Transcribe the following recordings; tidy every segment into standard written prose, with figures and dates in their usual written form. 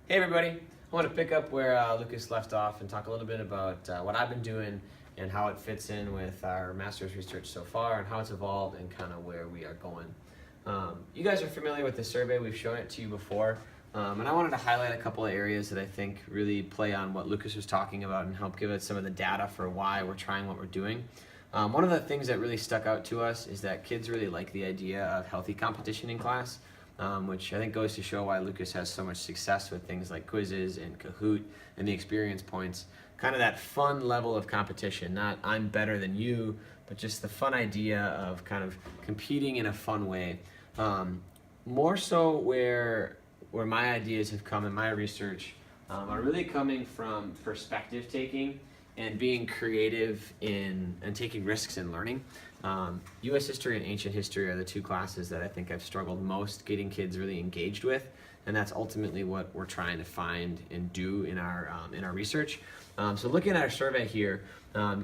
Hey everybody, I want to pick up where Lucas left off and talk a little bit about what I've been doing and how it fits in with our master's research so far and how it's evolved and kind of where we are going. You guys are familiar with the survey, we've shown it to you before, and I wanted to highlight a couple of areas that I think really play on what Lucas was talking about and help give us some of the data for why we're trying what we're doing. One of the things that really stuck out to us is that kids really like the idea of healthy competition in class. Which I think goes to show why Lucas has so much success with things like quizzes and Kahoot and the experience points. Kind of that fun level of competition, not I'm better than you, but just the fun idea of kind of competing in a fun way. More so where my ideas have come in my research are really coming from perspective taking and being creative and taking risks in learning. U.S. history and ancient history are the two classes that I think I've struggled most getting kids really engaged with, and that's ultimately what we're trying to find and do in our research. So looking at our survey here,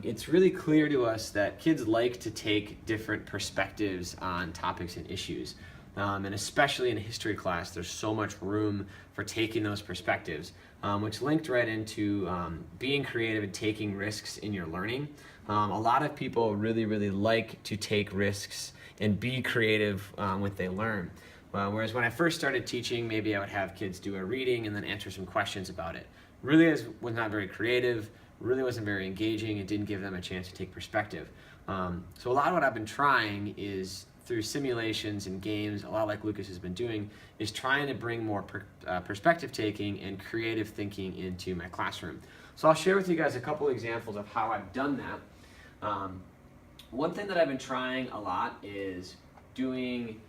it's really clear to us that kids like to take different perspectives on topics and issues. And especially in a history class, there's so much room for taking those perspectives, which linked right into being creative and taking risks in your learning. A lot of people really like to take risks and be creative when they learn. Whereas when I first started teaching, maybe I would have kids do a reading and then answer some questions about it. Really was not very creative, really wasn't very engaging, it didn't give them a chance to take perspective. So a lot of what I've been trying is through simulations and games, a lot like Lucas has been doing, is trying to bring more perspective taking and creative thinking into my classroom. So I'll share with you guys a couple examples of how I've done that. One thing that I've been trying a lot is doing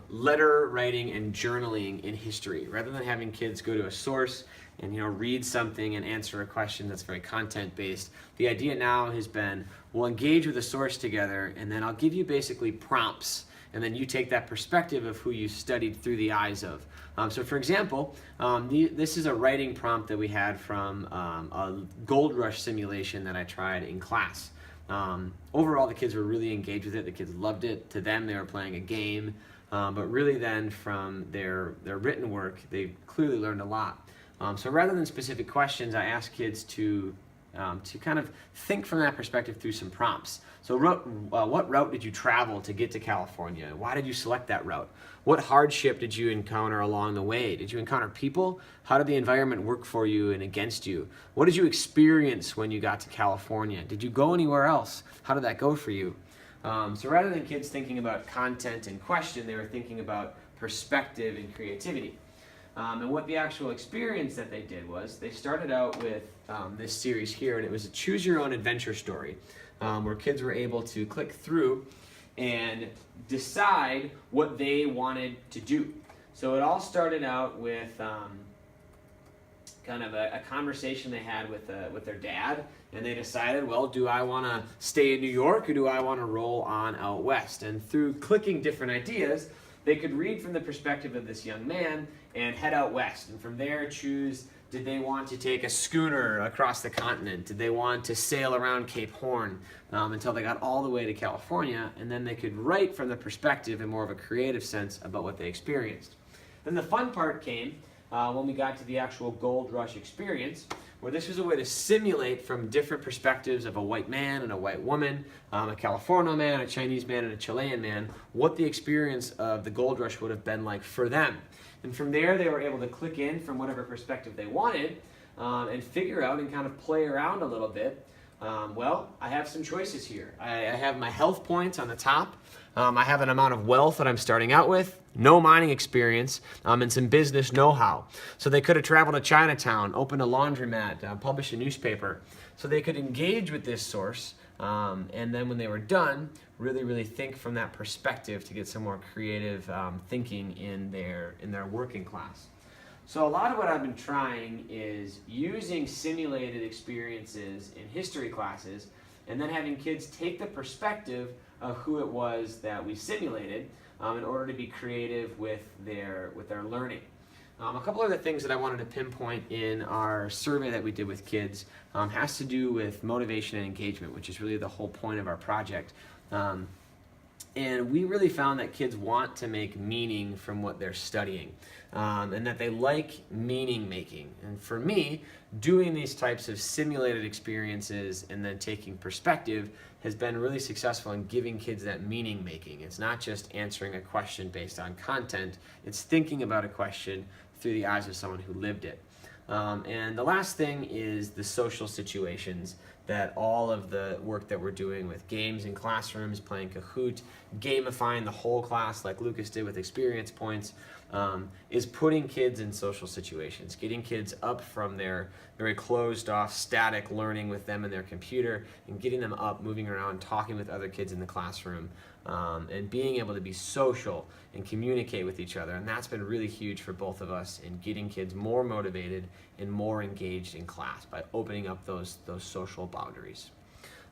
letter writing and journaling in history. Rather than having kids go to a source and read something and answer a question that's very content based, the idea now has been we'll engage with a source together and then I'll give you basically prompts and then you take that perspective of who you studied through the eyes of. So for example, this is a writing prompt that we had from a Gold Rush simulation that I tried in class. Overall, the kids were really engaged with it. The kids loved it. To them, they were playing a game. But really then from their written work, they clearly learned a lot. So rather than specific questions, I asked kids to kind of think from that perspective through some prompts. So what route did you travel to get to California? Why did you select that route? What hardship did you encounter along the way? Did you encounter people? How did the environment work for you and against you? What did you experience when you got to California? Did you go anywhere else? How did that go for you? So rather than kids thinking about content and question, they were thinking about perspective and creativity. And what the actual experience that they did was they started out with this series here, and it was a choose your own adventure story where kids were able to click through and decide what they wanted to do. So it all started out with kind of a conversation they had with their dad, and they decided, well, do I want to stay in New York or do I want to roll on out west? And through clicking different ideas, they could read from the perspective of this young man and head out west. And from there choose, did they want to take a schooner across the continent? Did they want to sail around Cape Horn until they got all the way to California? And then they could write from the perspective in more of a creative sense about what they experienced. Then the fun part came when we got to the actual Gold Rush experience, where this was a way to simulate from different perspectives of a white man and a white woman, a California man, a Chinese man, and a Chilean man, what the experience of the Gold Rush would have been like for them. And from there, they were able to click in from whatever perspective they wanted and figure out and kind of play around a little bit. Well, I have some choices here. I have my health points on the top. I have an amount of wealth that I'm starting out with, no mining experience, and some business know-how. So they could have traveled to Chinatown, opened a laundromat, published a newspaper. So they could engage with this source, and then when they were done, really think from that perspective to get some more creative thinking in their working class. So a lot of what I've been trying is using simulated experiences in history classes and then having kids take the perspective of who it was that we simulated in order to be creative with their learning. A couple other things that I wanted to pinpoint in our survey that we did with kids has to do with motivation and engagement, which is really the whole point of our project. And we really found that kids want to make meaning from what they're studying, and that they like meaning making. And for me, doing these types of simulated experiences and then taking perspective has been really successful in giving kids that meaning making. It's not just answering a question based on content, it's thinking about a question through the eyes of someone who lived it. And the last thing is the social situations that all of the work that we're doing with games in classrooms, playing Kahoot, gamifying the whole class like Lucas did with experience points, is putting kids in social situations, getting kids up from their very closed off, static learning with them and their computer, and getting them up, moving around, talking with other kids in the classroom, and being able to be social and communicate with each other. And that's been really huge for both of us in getting kids more motivated and more engaged in class by opening up those social boundaries.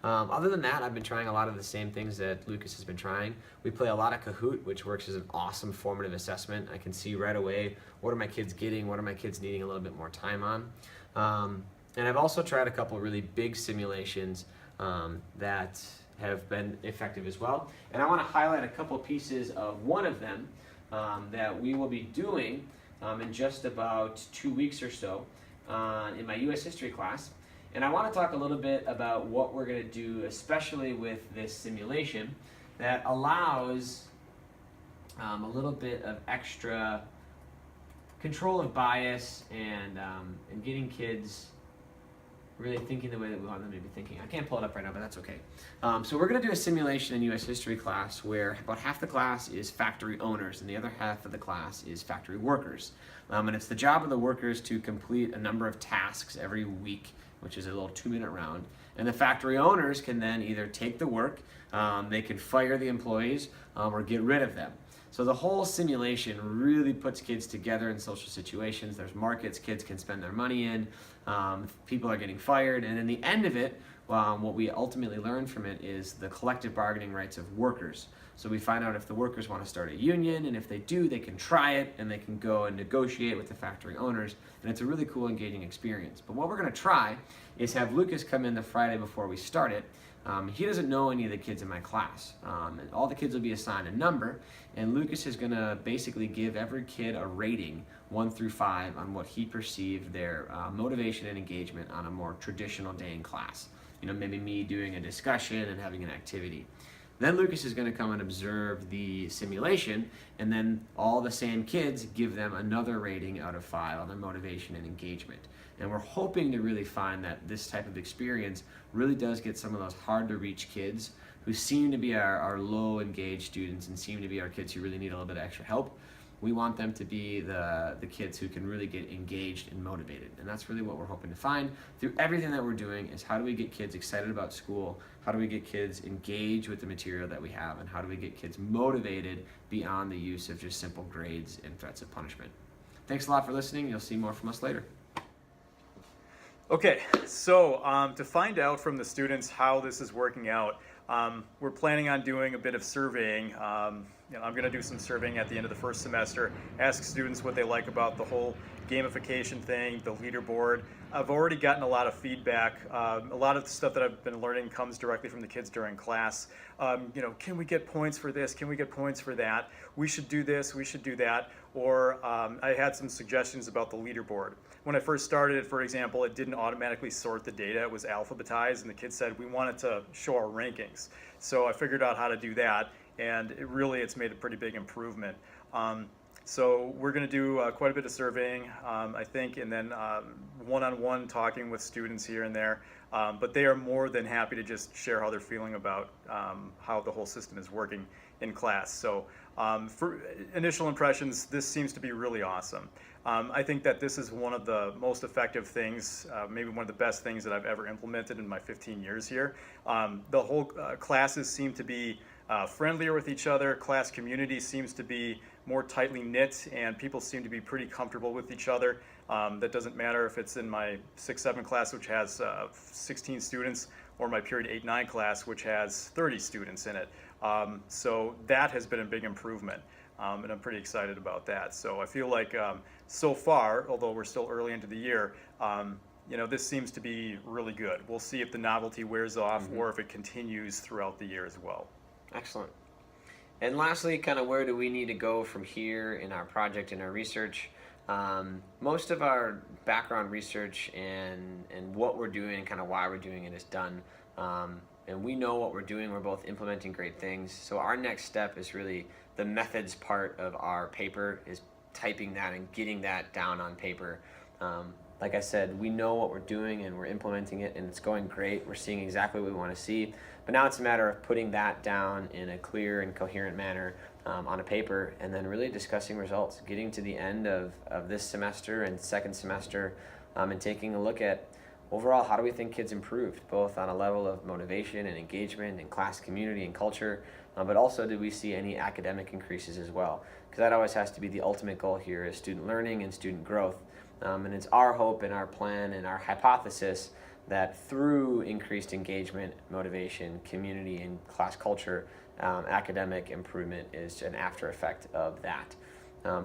Other than that, I've been trying a lot of the same things that Lucas has been trying. We play a lot of Kahoot, which works as an awesome formative assessment. I can see right away, what are my kids getting, what are my kids needing a little bit more time on. And I've also tried a couple really big simulations that have been effective as well. And I want to highlight a couple pieces of one of them that we will be doing in just about 2 weeks or so in my U.S. history class. And I want to talk a little bit about what we're going to do, especially with this simulation that allows a little bit of extra control of bias and getting kids really thinking the way that we want them to be thinking. I can't pull it up right now, but that's okay. So we're going to do a simulation in U.S. history class where about half the class is factory owners and the other half of the class is factory workers. And it's the job of the workers to complete a number of tasks every week, which is a little 2-minute round. And the factory owners can then either take the work, they can fire the employees, or get rid of them. So the whole simulation really puts kids together in social situations. There's markets kids can spend their money in, people are getting fired, and in the end of it, what we ultimately learn from it is the collective bargaining rights of workers. So we find out if the workers want to start a union, and if they do, they can try it, and they can go and negotiate with the factory owners, and it's a really cool, engaging experience. But what we're going to try is have Lucas come in the Friday before we start it. He doesn't know any of the kids in my class, and all the kids will be assigned a number, and Lucas is going to basically give every kid a rating, 1 through 5, on what he perceived their motivation and engagement on a more traditional day in class. You know, maybe me doing a discussion and having an activity. Then Lucas is going to come and observe the simulation, and then all the same kids give them another rating out of 5 on their motivation and engagement. And we're hoping to really find that this type of experience really does get some of those hard to reach kids who seem to be our low engaged students and seem to be our kids who really need a little bit of extra help. We want them to be the kids who can really get engaged and motivated. And that's really what we're hoping to find through everything that we're doing is how do we get kids excited about school? How do we get kids engaged with the material that we have? And how do we get kids motivated beyond the use of just simple grades and threats of punishment? Thanks a lot for listening. You'll see more from us later. Okay, so to find out from the students how this is working out, we're planning on doing a bit of surveying. I'm going to do some surveying at the end of the first semester, ask students what they like about the whole gamification thing, the leaderboard. I've already gotten a lot of feedback. A lot of the stuff that I've been learning comes directly from the kids during class. Can we get points for this? Can we get points for that? We should do this, we should do that. Or I had some suggestions about the leaderboard. When I first started it, for example, it didn't automatically sort the data. It was alphabetized, and the kids said we wanted to show our rankings. So I figured out how to do that, and it's made a pretty big improvement. So we're going to do quite a bit of surveying, I think, and then one-on-one talking with students here and there. But they are more than happy to just share how they're feeling about how the whole system is working in class. So for initial impressions, this seems to be really awesome. I think that this is one of the most effective things, maybe one of the best things that I've ever implemented in my 15 years here. The whole classes seem to be friendlier with each other. Class community seems to be more tightly knit, and people seem to be pretty comfortable with each other. That doesn't matter if it's in my 6-7 class, which has 16 students, or my period 8-9 class, which has 30 students in it. So that has been a big improvement, and I'm pretty excited about that. So I feel like so far, although we're still early into the year, this seems to be really good. We'll see if the novelty wears off or if it continues throughout the year as well. Excellent. And lastly, kind of where do we need to go from here in our project, in our research? Most of our background research and what we're doing and kind of why we're doing it is done. And we know what we're doing. We're both implementing great things. So our next step is really the methods part of our paper, is typing that and getting that down on paper. Like I said, we know what we're doing and we're implementing it, and it's going great. We're seeing exactly what we want to see. But now it's a matter of putting that down in a clear and coherent manner on a paper, and then really discussing results, getting to the end of this semester and second semester, and taking a look at overall how do we think kids improved, both on a level of motivation and engagement and class community and culture, but also did we see any academic increases as well? Because that always has to be the ultimate goal here, is student learning and student growth. And it's our hope and our plan and our hypothesis that through increased engagement, motivation, community, and class culture, academic improvement is an after effect of that.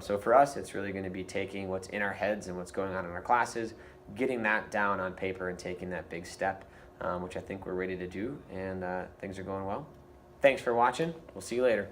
So for us, it's really going to be taking what's in our heads and what's going on in our classes, getting that down on paper and taking that big step, which I think we're ready to do, and things are going well. Thanks for watching. We'll see you later.